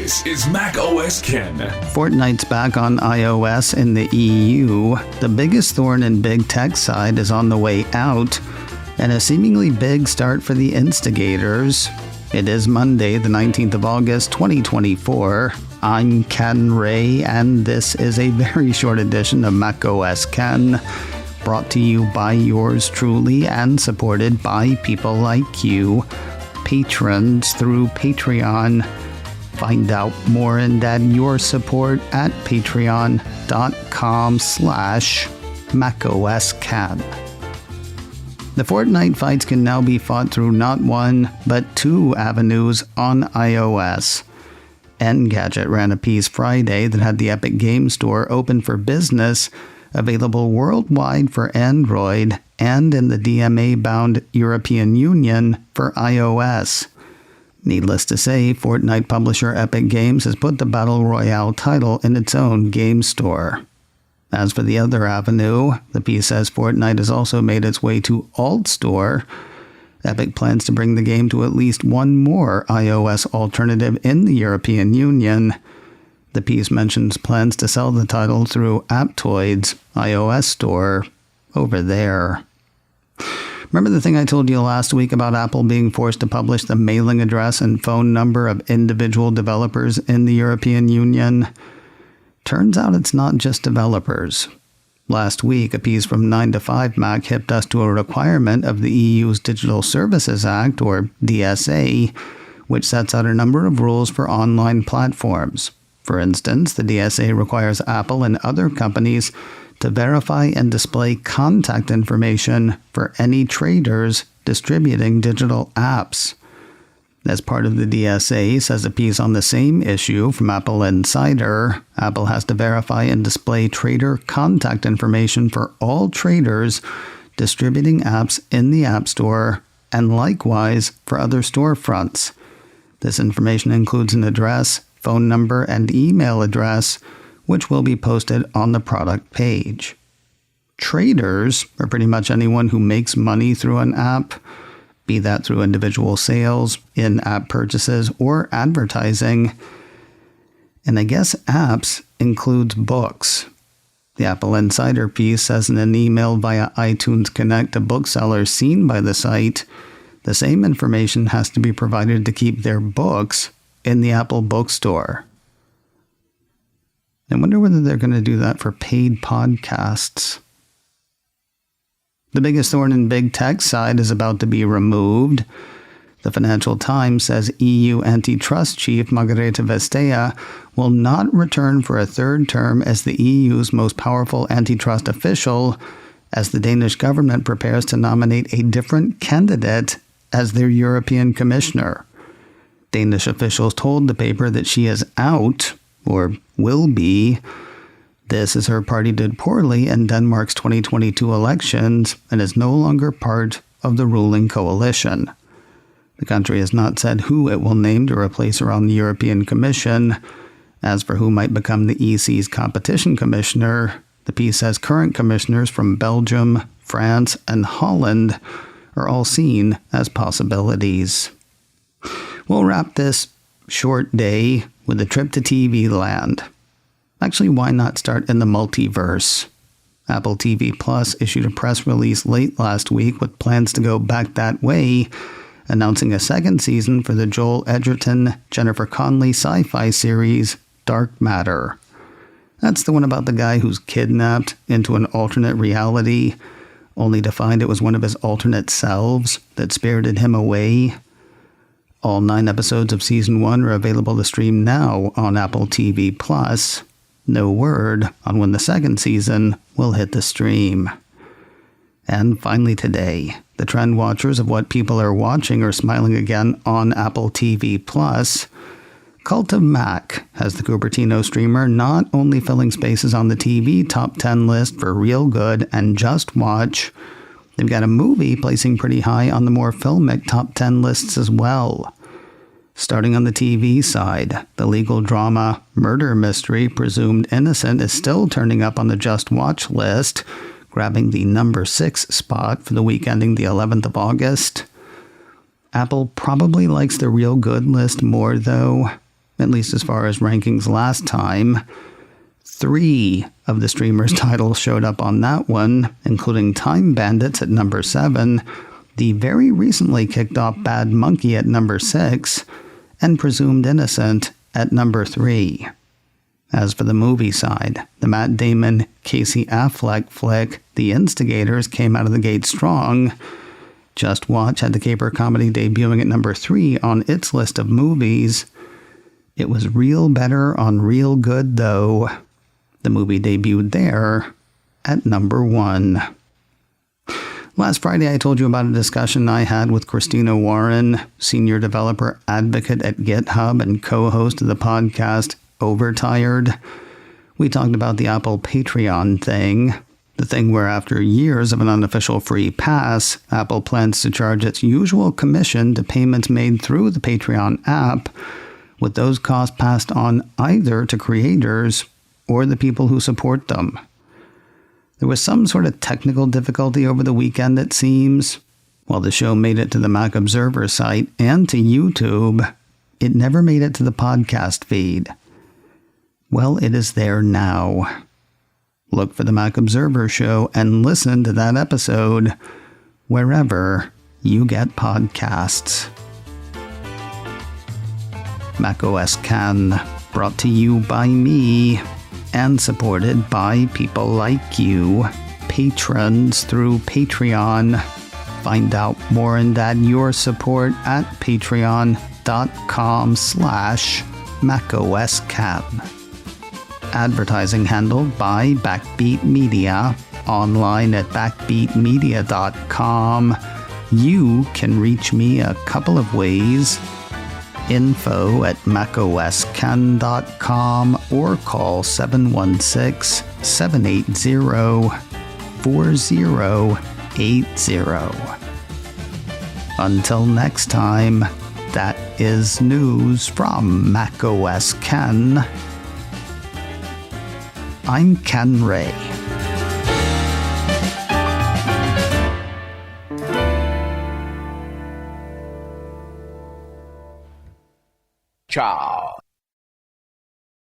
This is Mac OS Ken. Fortnite's back on iOS in the EU. The biggest thorn in big tech side is on the way out, and a seemingly big start for the Instigators. It is Monday, the 19th of August, 2024. I'm Ken Ray, and this is a very short edition of Mac OS Ken, brought to you by yours truly and supported by people like you, patrons through Patreon. Find out more and add your support at patreon.com/MacOSCan. The Fortnite fights can now be fought through not one, but two avenues on iOS. Engadget ran a piece Friday that had the Epic Game Store open for business, available worldwide for Android and in the DMA-bound European Union for iOS. Needless to say, Fortnite publisher Epic Games has put the Battle Royale title in its own game store. As for the other avenue, the piece says Fortnite has also made its way to Alt Store. Epic plans to bring the game to at least one more iOS alternative in the European Union. The piece mentions plans to sell the title through Aptoid's iOS store over there. Remember the thing I told you last week about Apple being forced to publish the mailing address and phone number of individual developers in the European Union? Turns out it's not just developers. Last week, a piece from 9to5Mac hipped us to a requirement of the EU's Digital Services Act, or DSA, which sets out a number of rules for online platforms. For instance, the DSA requires Apple and other companies to verify and display contact information for any traders distributing digital apps. As part of the DSA, says a piece on the same issue from Apple Insider, Apple has to verify and display trader contact information for all traders distributing apps in the App Store, and likewise for other storefronts. This information includes an address, phone number, and email address, which will be posted on the product page. Traders are pretty much anyone who makes money through an app, be that through individual sales, in-app purchases, or advertising. And I guess apps includes books. The Apple Insider piece says in an email via iTunes Connect to booksellers seen by the site, the same information has to be provided to keep their books in the Apple Bookstore. I wonder whether they're going to do that for paid podcasts. The biggest thorn in big tech side is about to be removed. The Financial Times says EU antitrust chief Margrethe Vestager will not return for a third term as the EU's most powerful antitrust official, as the Danish government prepares to nominate a different candidate as their European commissioner. Danish officials told the paper that she is out, or will be. This as her party did poorly in Denmark's 2022 elections and is no longer part of the ruling coalition. The country has not said who it will name to replace her on the European Commission. As for who might become the EC's competition commissioner, the piece says current commissioners from Belgium, France, and Holland are all seen as possibilities. We'll wrap this short day with a trip to TV land. Actually, why not start in the multiverse? Apple TV Plus issued a press release late last week with plans to go back that way, announcing a second season for the Joel Edgerton, Jennifer Connelly sci-fi series Dark Matter. That's the one about the guy who's kidnapped into an alternate reality, only to find it was one of his alternate selves that spirited him away. All 9 episodes of Season 1 are available to stream now on Apple TV+. No word on when the second season will hit the stream. And finally today, the trend watchers of what people are watching are smiling again on Apple TV+. Cult of Mac has the Cupertino streamer not only filling spaces on the TV top 10 list for Real Good and Just Watch, they've got a movie placing pretty high on the more filmic top 10 lists as well. Starting on the TV side, the legal drama Murder Mystery Presumed Innocent is still turning up on the Just Watch list, grabbing the number 6 spot for the week ending the 11th of August. Apple probably likes the Real Good list more, though. at least as far as rankings last time. 3 of the streamer's titles showed up on that one, including Time Bandits at number 7, the very recently kicked off Bad Monkey at number 6, and Presumed Innocent at number 3. As for the movie side, the Matt Damon, Casey Affleck flick, The Instigators, came out of the gate strong. Just Watch had the caper comedy debuting at number 3 on its list of movies. It was real better on real good, though. The movie debuted there at number 1. Last Friday, I told you about a discussion I had with Christina Warren, senior developer advocate at GitHub and co-host of the podcast Overtired. We talked about the Apple Patreon thing, the thing where after years of an unofficial free pass, Apple plans to charge its usual commission to payments made through the Patreon app, with those costs passed on either to creators or the people who support them. There was some sort of technical difficulty over the weekend, it seems. While the show made it to the Mac Observer site and to YouTube, it never made it to the podcast feed. Well, it is there now. Look for the Mac Observer show and listen to that episode wherever you get podcasts. macOS Can, brought to you by me and supported by people like you, patrons through Patreon. Find out more and add your support at patreon.com/macOScan. Advertising handled by Backbeat Media, online at backbeatmedia.com. You can reach me a couple of ways. info@macoscan.com or call 716-780-4080. Until next time, that is news from macOS Ken. I'm Ken Ray. Ciao.